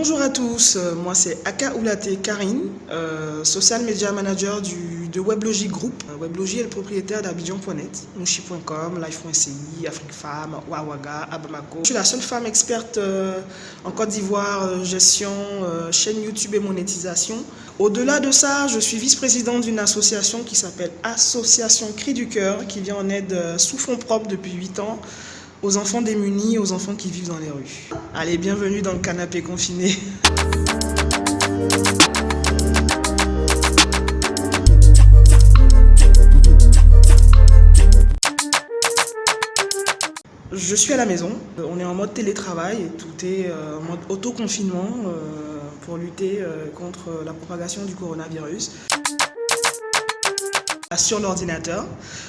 Bonjour à tous, moi c'est Aka Oulaté Karine, social media manager de Weblogy Group. Weblogy est le propriétaire d'Abidjan.net, Mouchi.com, Life.ci, Afrique Femme, Wawaga, Abamako. Je suis la seule femme experte en Côte d'Ivoire, gestion, chaîne YouTube et monétisation. Au-delà de ça, je suis vice-présidente d'une association qui s'appelle Association Cri du Cœur, qui vient en aide sous fonds propres depuis 8 ans aux enfants démunis, aux enfants qui vivent dans les rues. Allez, bienvenue dans le canapé confiné. Je suis à la maison, on est en mode télétravail et tout est en mode autoconfinement pour lutter contre la propagation du coronavirus. Sur l'ordinateur,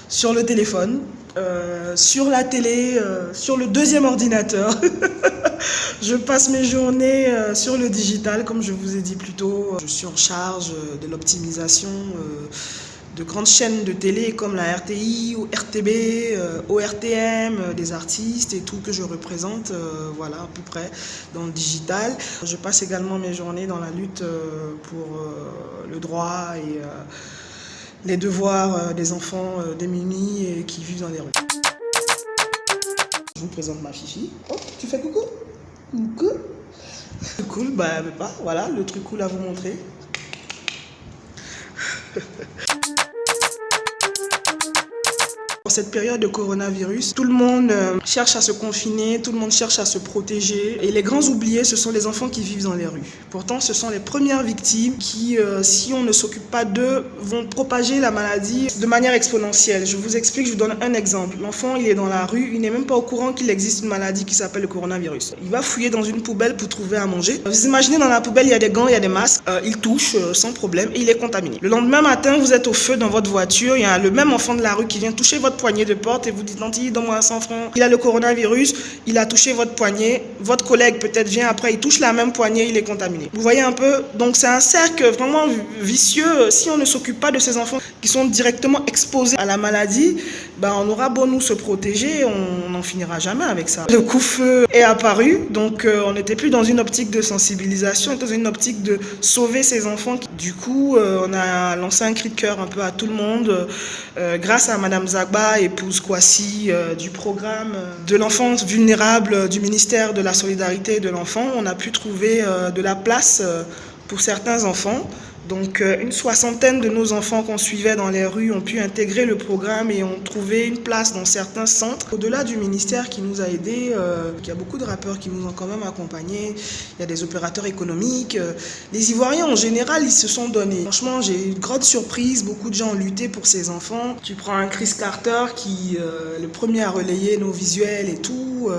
sur le téléphone, sur la télé, sur le deuxième ordinateur. Je passe mes journées sur le digital, comme je vous ai dit plus tôt. Je suis en charge de l'optimisation de grandes chaînes de télé comme la RTI ou RTB, ORTM, des artistes et tout que je représente, voilà, à peu près dans le digital. Je passe également mes journées dans la lutte pour le droit et les devoirs des enfants démunis et qui vivent dans les rues. Je vous présente ma Fifi. Oh, tu fais coucou? Coucou. Cool, bah pas, voilà, le truc cool à vous montrer. Pour cette période de coronavirus, tout le monde cherche à se confiner, tout le monde cherche à se protéger. Et les grands oubliés, ce sont les enfants qui vivent dans les rues. Pourtant, ce sont les premières victimes qui, si on ne s'occupe pas d'eux, vont propager la maladie de manière exponentielle. Je vous explique, je vous donne un exemple. L'enfant, il est dans la rue, il n'est même pas au courant qu'il existe une maladie qui s'appelle le coronavirus. Il va fouiller dans une poubelle pour trouver à manger. Vous imaginez, dans la poubelle, il y a des gants, il y a des masques. Il touche sans problème et il est contaminé. Le lendemain matin, vous êtes au feu dans votre voiture, il y a le même enfant de la rue qui vient toucher votre poignet de porte et vous dites Tanti, donne-moi 100 francs. Il a le coronavirus, il a touché votre poignet, votre collègue peut-être vient après, il touche la même poignée, il est contaminé. Vous voyez un peu, donc c'est un cercle vraiment vicieux. Si on ne s'occupe pas de ces enfants qui sont directement exposés à la maladie, ben on aura beau nous se protéger, on n'en finira jamais avec ça. Le coup-feu est apparu, donc on n'était plus dans une optique de sensibilisation, on était dans une optique de sauver ces enfants. Du coup, on a lancé un cri de cœur un peu à tout le monde, grâce à Madame Zagba, épouse Kwasi, du programme de l'enfance vulnérable du ministère de la Solidarité et de l'Enfant. On a pu trouver de la place pour certains enfants. Donc une soixantaine de nos enfants qu'on suivait dans les rues ont pu intégrer le programme et ont trouvé une place dans certains centres. Au-delà du ministère qui nous a aidés, il y a beaucoup de rappeurs qui nous ont quand même accompagnés, il y a des opérateurs économiques. Les Ivoiriens en général, ils se sont donnés. Franchement, j'ai eu une grande surprise, beaucoup de gens ont lutté pour ces enfants. Tu prends un Chris Carter qui est le premier à relayer nos visuels et tout,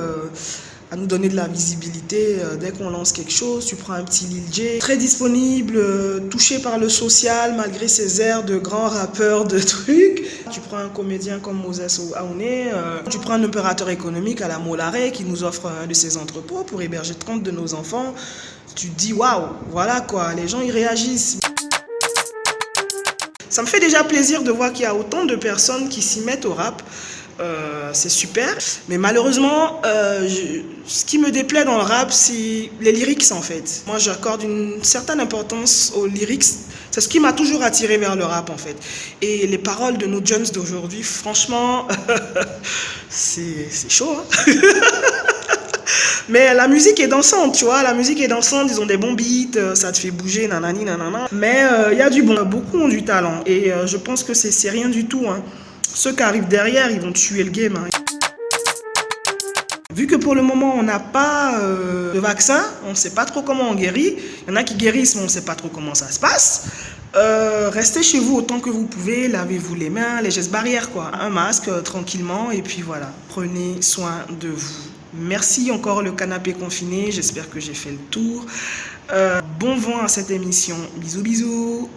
à nous donner de la visibilité dès qu'on lance quelque chose. Tu prends un petit Lil J, très disponible, touché par le social malgré ses airs de grand rappeur de trucs. Tu prends un comédien comme Moses Aouné, tu prends un opérateur économique à la Molaré qui nous offre un de ses entrepôts pour héberger 30 de nos enfants. Tu te dis waouh, voilà quoi, les gens ils réagissent. Ça me fait déjà plaisir de voir qu'il y a autant de personnes qui s'y mettent au rap. C'est super, mais malheureusement ce qui me déplaît dans le rap, c'est les lyrics en fait. Moi j'accorde une certaine importance aux lyrics, c'est ce qui m'a toujours attiré vers le rap en fait. Et les paroles de nos jeunes d'aujourd'hui, franchement c'est chaud hein. Mais la musique est dansante, tu vois, la musique est dansante, ils ont des bons beats, ça te fait bouger, nanani, nanana. Mais il y a du bon, beaucoup ont du talent et je pense que c'est rien du tout hein. Ceux qui arrivent derrière, ils vont tuer le game. Hein. Vu que pour le moment, on n'a pas de vaccin, on ne sait pas trop comment on guérit. Il y en a qui guérissent, mais on ne sait pas trop comment ça se passe. Restez chez vous autant que vous pouvez, lavez-vous les mains, les gestes barrières, quoi. Un masque, tranquillement, et puis voilà. Prenez soin de vous. Merci encore le canapé confiné, j'espère que j'ai fait le tour. Bon vent à cette émission. Bisous, bisous.